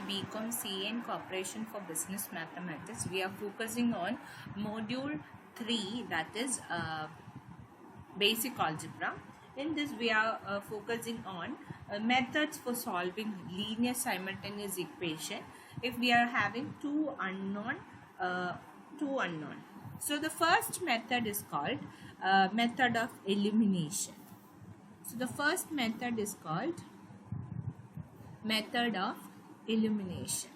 BCom CA in Corporation for Business Mathematics. We are focusing on Module 3, that is Basic Algebra. In this, we are focusing on methods for solving linear simultaneous equation if we are having two unknown. So the first method is called method of elimination. So the first method is called method of elimination.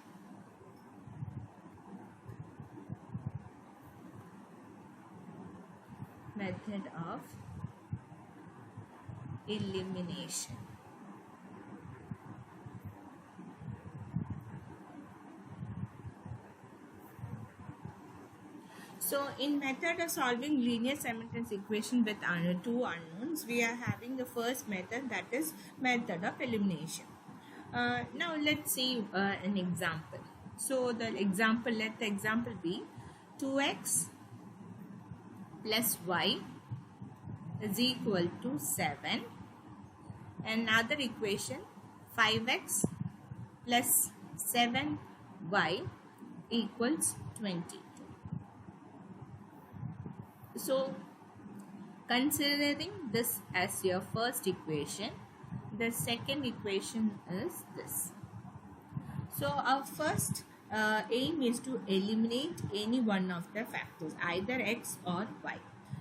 Method of elimination. So in method of solving linear simultaneous equation with two unknowns, we are having the first method, that is method of elimination. Now let's see an example. So let the example be 2x plus y is equal to 7. Another equation 5x plus 7y equals 22. So considering this as your first equation, the second equation is this. So our first aim is to eliminate any one of the factors, either x or y.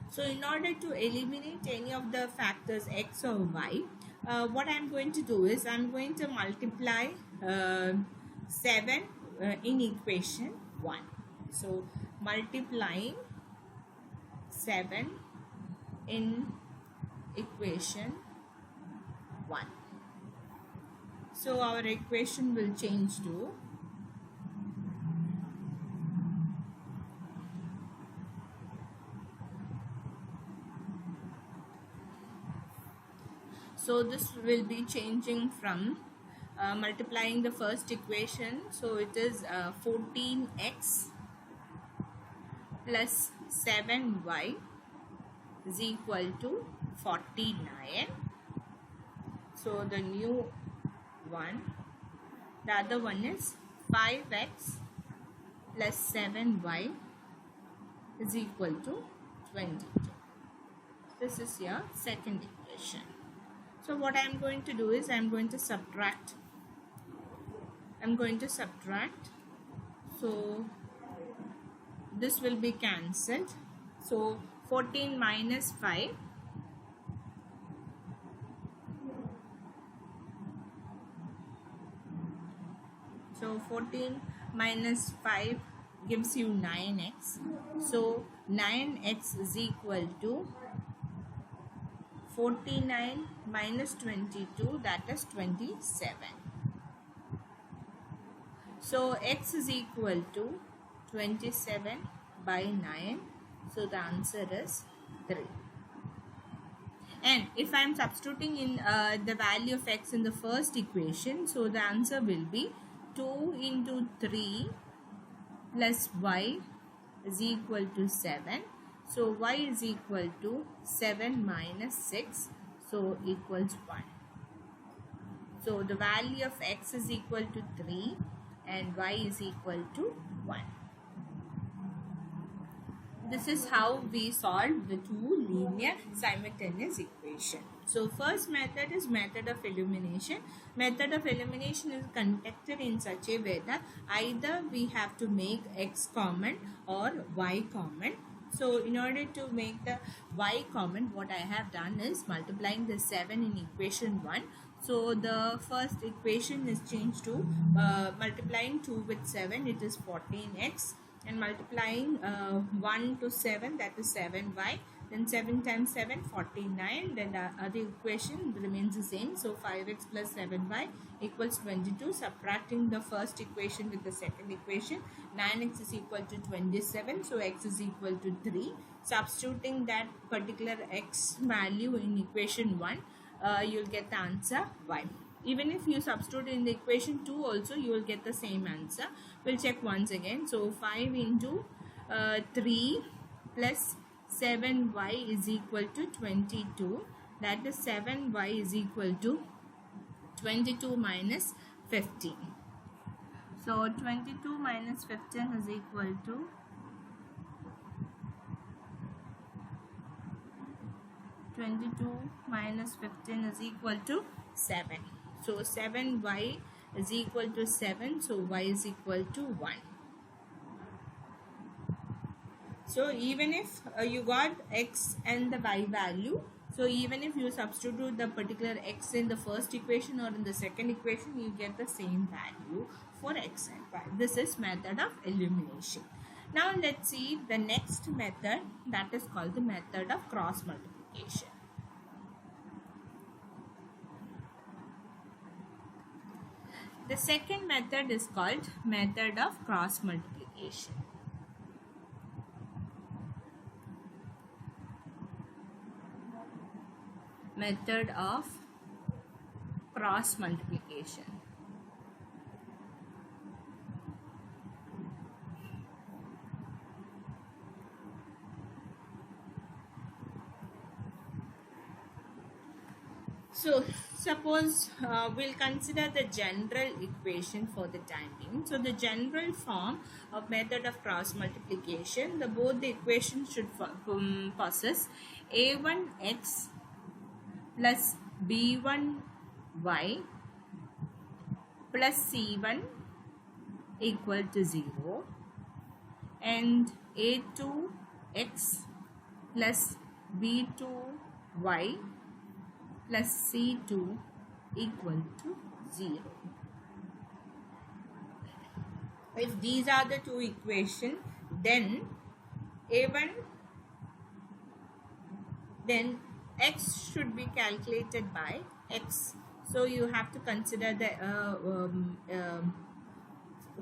So in order to eliminate any of the factors x or y, what I am going to do is I am going to multiply 7 in equation 1. So multiplying 7 in equation 1. So our equation will change to this will be changing from multiplying the first equation. So it is 14x plus 7y is equal to 49. So the new one, the other one is 5x plus 7y is equal to 22. This is your second equation. So what I am going to do is I am going to subtract. So this will be cancelled. So 14 minus 5 . So 14 minus 5 gives you 9x. So 9x is equal to 49 minus 22, that is 27. So x is equal to 27 by 9. So the answer is 3. And if I am substituting in the value of x in the first equation, so the answer will be 2 into 3 plus y is equal to 7. So y is equal to 7 minus 6, so equals 1. So the value of x is equal to 3 and y is equal to 1. This is how we solve the two linear simultaneous equation. So first method is method of elimination. Method of elimination is conducted in such a way that either we have to make x common or y common. So in order to make the y common, what I have done is multiplying the 7 in equation 1. So the first equation is changed to multiplying 2 with 7, it is 14x, and multiplying 1 to 7, that is 7y. Then 7 times 7, 49. Then the other equation remains the same. So 5x plus 7y equals 22. Subtracting the first equation with the second equation, 9x is equal to 27. So x is equal to 3. Substituting that particular x value in equation 1, you will get the answer y. Even if you substitute in the equation 2 also, you will get the same answer. We'll check once again. So 5 into 3 plus 7y is equal to 22. That is 7y is equal to 22 minus 15. So 22 minus 15 is equal to 7. So 7y is equal to 7. So y is equal to 1. So even if you got x and the y value, so even if you substitute the particular x in the first equation or in the second equation, you get the same value for x and y. This is method of elimination. Now let's see the next method, that is called the method of cross multiplication. The second method is called method of cross multiplication. Method of cross multiplication. So suppose we'll consider the general equation for the time being. So the general form of method of cross multiplication, both the equations should possess a1x plus b1y plus c1 equal to 0 and a2x plus b2y plus c2 equal to 0. If these are the two equations, then then x should be calculated by x. So you have to consider the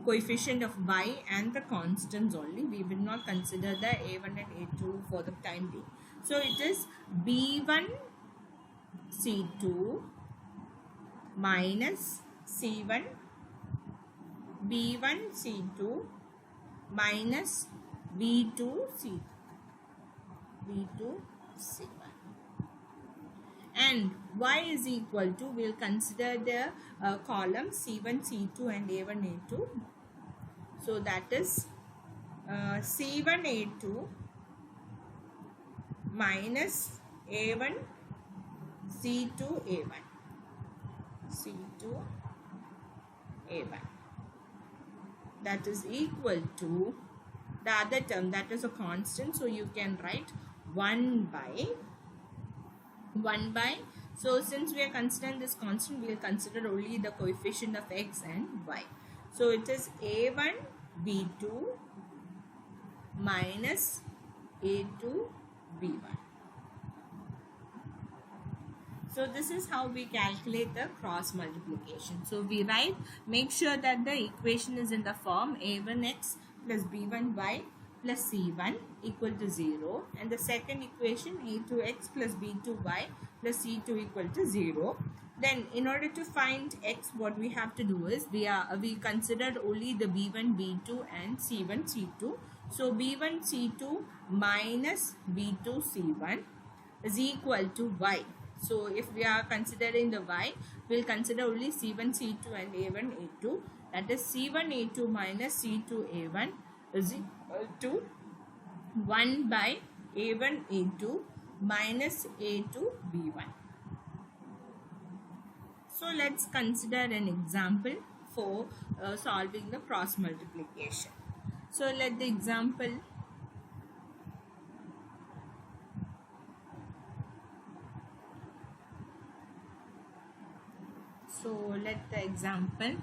coefficient of y and the constants only. We will not consider the a1 and a2 for the time being. So it is b1 c2 minus c1 b1 c2 minus b2 c2 c1, and y is equal to, we'll consider the column c1 c2 and a1 a2. So that is c1 a2 minus a1 c2 a1 c2 a1, that is equal to the other term, that is a constant, so you can write 1 by, so since we are considering this constant, we will consider only the coefficient of x and y. So it is a1 b2 minus a2 b1. So this is how we calculate the cross multiplication. So we write, make sure that the equation is in the form a1x plus b1y plus c1 equal to 0, and the second equation a2x plus b2y plus c2 equal to 0. Then in order to find x, what we have to do is, we considered only the b1 b2 and c1 c2. So b1 c2 minus b2 c1 is equal to y. So if we are considering the y, we will consider only c1 c2 and a1 a2, that is c1 a2 minus c2 a1 is equal to 1 by a1 a2 minus a2 b1. So let's consider an example for solving the cross multiplication. So let the example let the example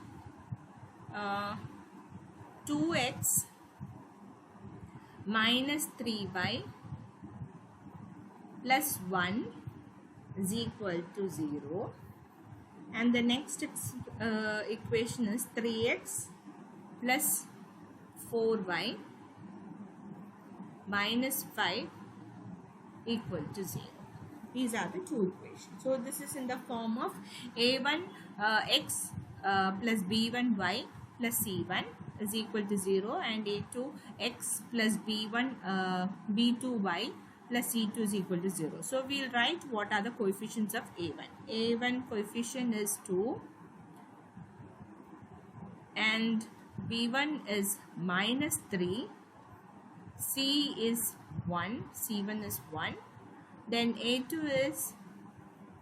2x minus 3y plus 1 is equal to 0, and the next equation is 3x plus 4y minus 5 equal to 0. These are the two equations. So this is in the form of a1 x plus b1y plus c1 is equal to 0, and a2 x plus b1 b2y plus c2 is equal to 0. So we will write what are the coefficients of a1. a1 coefficient is 2 and B1 is minus 3, C is 1, C1 is 1, then A2 is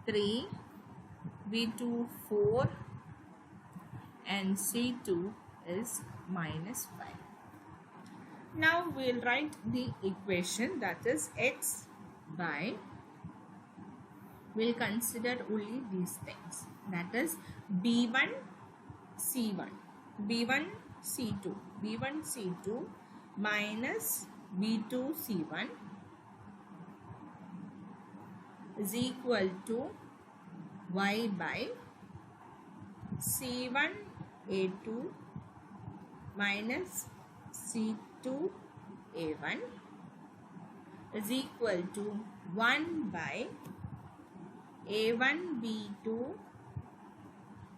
3, B2 4, and C2 is minus 5. Now we'll write the equation, that is x by, we'll consider only these things, that is B1 C1, B1 C2, B1 C2 minus B2 C1 is equal to y by C1 A2 minus C2 A1 is equal to 1 by A1 B2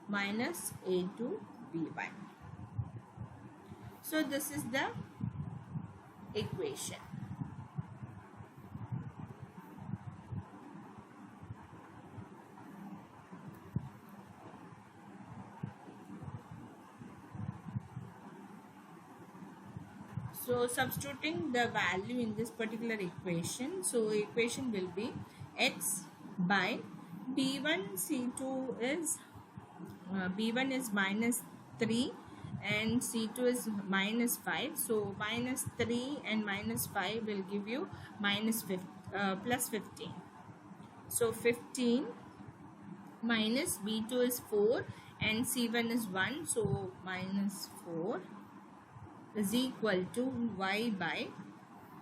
minus A2 B1. So this is the equation. So substituting the value in this particular equation, so equation will be x by B1 C2 is B1 is minus 3 and C2 is minus 5. So minus 3 and minus 5 will give you plus 15. So 15 minus B2 is 4 and C1 is 1. So minus 4 is equal to y by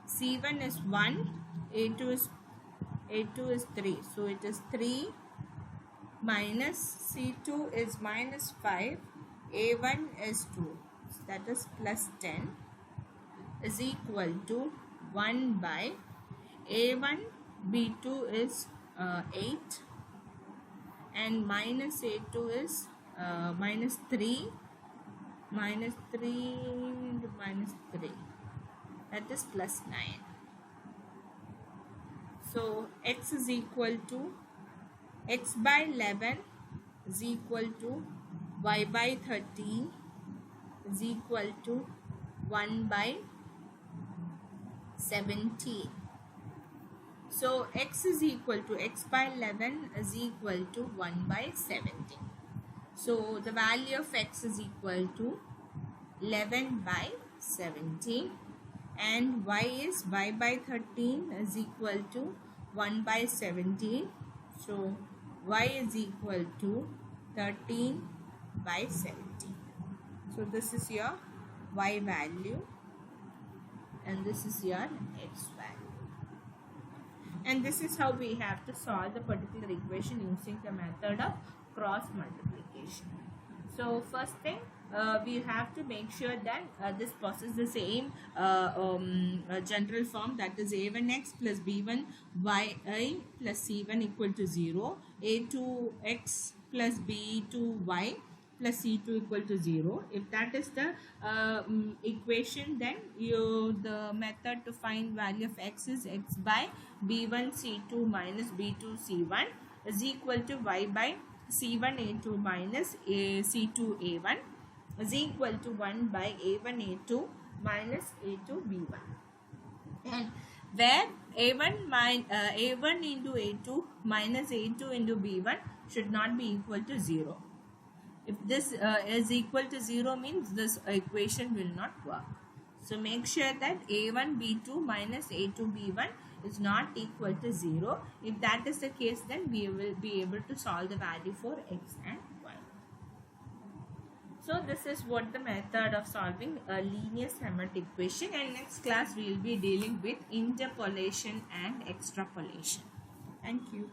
C1 is 1, A2 is 3. So it is 3 minus C2 is minus 5, A1 is 2, that is plus 10 is equal to 1 by A1 B2 is 8 and minus A2 is minus 3 into minus 3, that is plus 9. So x is equal to x by 11 is equal to y by 13 is equal to 1 by 17. So x is equal to x by 11 is equal to 1 by 17. So the value of x is equal to 11 by 17 and y by 13 is equal to 1 by 17. So y is equal to 13 by 17. So this is your y value and this is your x value. And this is how we have to solve the particular equation using the method of cross multiplication. So first thing, we have to make sure that this possesses the same general form, that is a1x plus b1y plus c1 equal to 0, a2x plus b2y plus c2 equal to 0. If that is the equation, then the method to find value of x is x by b1 c2 minus b2 c1 is equal to y by c1 a2 minus c2 a1 is equal to 1 by a1 a2 minus a2 b1. And where a1 into a2 minus a2 into b1 should not be equal to 0. If this is equal to 0 means this equation will not work. So make sure that a1 b2 minus a2 b1 is not equal to 0. If that is the case, then we will be able to solve the value for x and y. So this is what the method of solving a linear symmetric equation, and next class we will be dealing with interpolation and extrapolation. Thank you.